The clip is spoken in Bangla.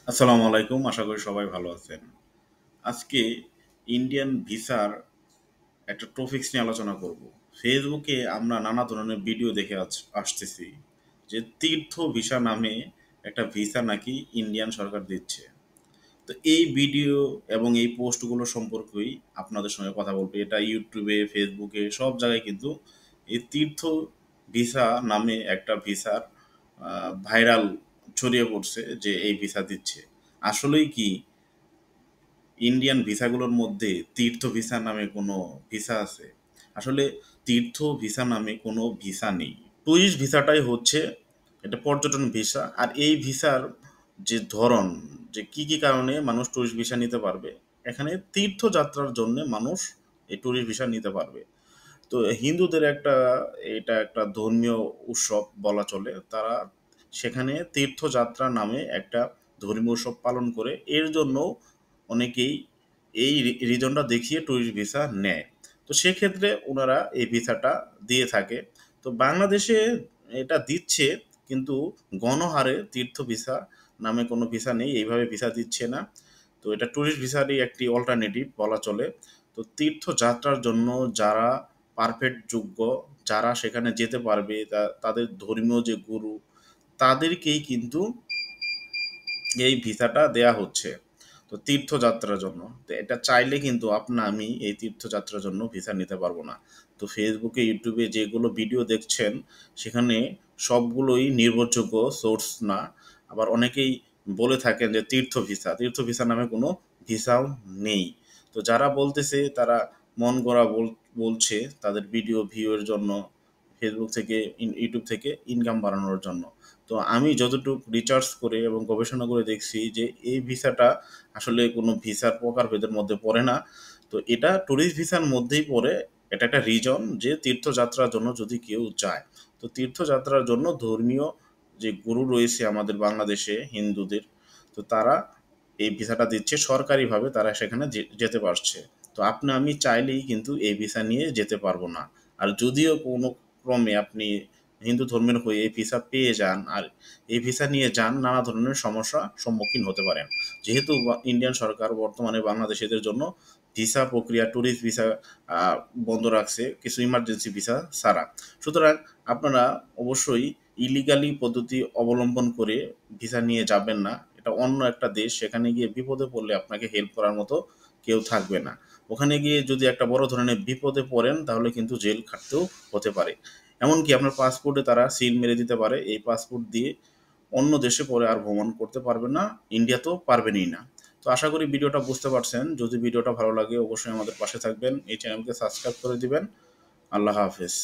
আসসালামু আলাইকুম। আশা করি সবাই ভালো আছেন। আজকে ইন্ডিয়ান ভিসার একটা টপিকস নিয়ে আলোচনা করব। ফেসবুকে আমরা নানা ধরনের ভিডিও দেখে আসতেছি যে তীর্থ ভিসা নামে একটা ভিসা নাকি ইন্ডিয়ান সরকার দিচ্ছে। তো এই ভিডিও এবং এই পোস্টগুলো সম্পর্কেই আপনাদের সঙ্গে কথা বলবো। এটা ইউটিউবে, ফেসবুকে সব জায়গায় কিন্তু এই তীর্থ ভিসা নামে একটা ভিসার ভাইরাল ছড়িয়ে পড়ছে যে এই ভিসা দিচ্ছে। আসলেই কি ইন্ডিয়ান ভিসাগুলোর মধ্যে তীর্থ ভিসা নামে কোনো ভিসা আছে? আসলে তীর্থ ভিসা নামে কোনো ভিসা নেই। টুরিস্ট ভিসাটাই হচ্ছে এটা পর্যটন ভিসা। আর এই ভিসার যে ধরন, যে কি কি কারণে মানুষ টুরিস্ট ভিসা নিতে পারবে, এখানে তীর্থযাত্রার জন্য মানুষ এই টুরিস্ট ভিসা নিতে পারবে। তো হিন্দুদের এটা একটা ধর্মীয় উৎসব বলা চলে। তারা সেখানে তীর্থযাত্রা নামে একটা ধর্মীয় উৎসব পালন করে। এর জন্য অনেকেই এই রিজনটা দেখিয়ে ট্যুরিস্ট ভিসা নেয়। তো সেক্ষেত্রে ওনারা এই ভিসাটা দিয়ে থাকে। তো বাংলাদেশে এটা দিচ্ছে, কিন্তু গণহারে তীর্থ ভিসা নামে কোনো ভিসা নেই, এইভাবে ভিসা দিচ্ছে না। তো এটা ট্যুরিস্ট ভিসারই একটি অল্টারনেটিভ বলা চলে। তো তীর্থযাত্রার জন্য যারা পারফেক্ট যোগ্য, যারা সেখানে যেতে পারবে, তাদের ধর্মীয় যে গুরু, তাদেরকেই কিন্তু এই ভিসাটা দেয়া হচ্ছে। তো তীর্থযাত্রার জন্য তো এটা চাইলে কিন্তু আমি এই তীর্থযাত্রার জন্য ভিসা নিতে পারবো না। তো ফেসবুকে, ইউটিউবে যেগুলো ভিডিও দেখছেন, সেখানে সবগুলোই নির্ভরযোগ্য সোর্স না। আবার অনেকেই বলে থাকেন যে তীর্থ ভিসা নামে কোনো ভিসাও নেই। তো যারা বলতেছে তারা মন গড়া বলছে তাদের ভিডিও ভিউয়ের জন্য, ফেসবুক থেকে, ইউটিউব থেকে ইনকাম বাড়ানোর জন্য। তো আমি যতটুকু রিসার্চ করে এবং গবেষণা করে দেখছি যে এই ভিসাটা আসলে কোনো ভিসার প্রকারভেদের মধ্যে পড়ে না। তো এটা ট্যুরিস্ট ভিসার মধ্যেই পড়ে। এটা একটা রিজন যে তীর্থযাত্রার জন্য যদি কেউ যায়, তো তীর্থযাত্রার জন্য ধর্মীয় যে গুরু রয়েছে আমাদের বাংলাদেশে হিন্দুদের, তো তারা এই ভিসাটা দিচ্ছে সরকারিভাবে, তারা সেখানে যেতে পারছে। তো আমি চাইলেই কিন্তু এই ভিসা নিয়ে যেতে পারবো না। আর যদিও কোনো ক্রমে আপনি হিন্দু ধর্মের হয়ে এই ভিসা পেয়ে যান আর এই ভিসা নিয়ে যান, নানা ধরনের সমস্যা সম্মুখীন হতে পারেন। যেহেতু ইন্ডিয়ান সরকার বর্তমানে বাংলাদেশিদের জন্য ভিসা প্রক্রিয়া, ট্যুরিস্ট ভিসা আহ, বন্ধ রাখছে কিছু ইমার্জেন্সি ভিসা ছাড়া। সুতরাং আপনারা অবশ্যই ইলিগালি পদ্ধতি অবলম্বন করে ভিসা নিয়ে যাবেন না। এটা অন্য একটা দেশ, সেখানে গিয়ে বিপদে পড়লে আপনাকে হেল্প করার মতো কেউ থাকবে না। ওখানে গিয়ে যদি একটা বড় ধরনের বিপদে পড়েন, তাহলে কিন্তু জেল খাটতেও হতে পারে। এমনকি আপনার পাসপোর্টে তারা সিল মেরে দিতে পারে। এই পাসপোর্ট দিয়ে অন্য দেশে পরে আর ভ্রমণ করতে পারবেন না, ইন্ডিয়া তো পারবেনই না। তো আশা করি ভিডিওটা বুঝতে পারছেন। যদি ভিডিওটা ভালো লাগে অবশ্যই আমাদের পাশে থাকবেন, এই চ্যানেলকে সাবস্ক্রাইব করে দিবেন। আল্লাহ হাফেজ।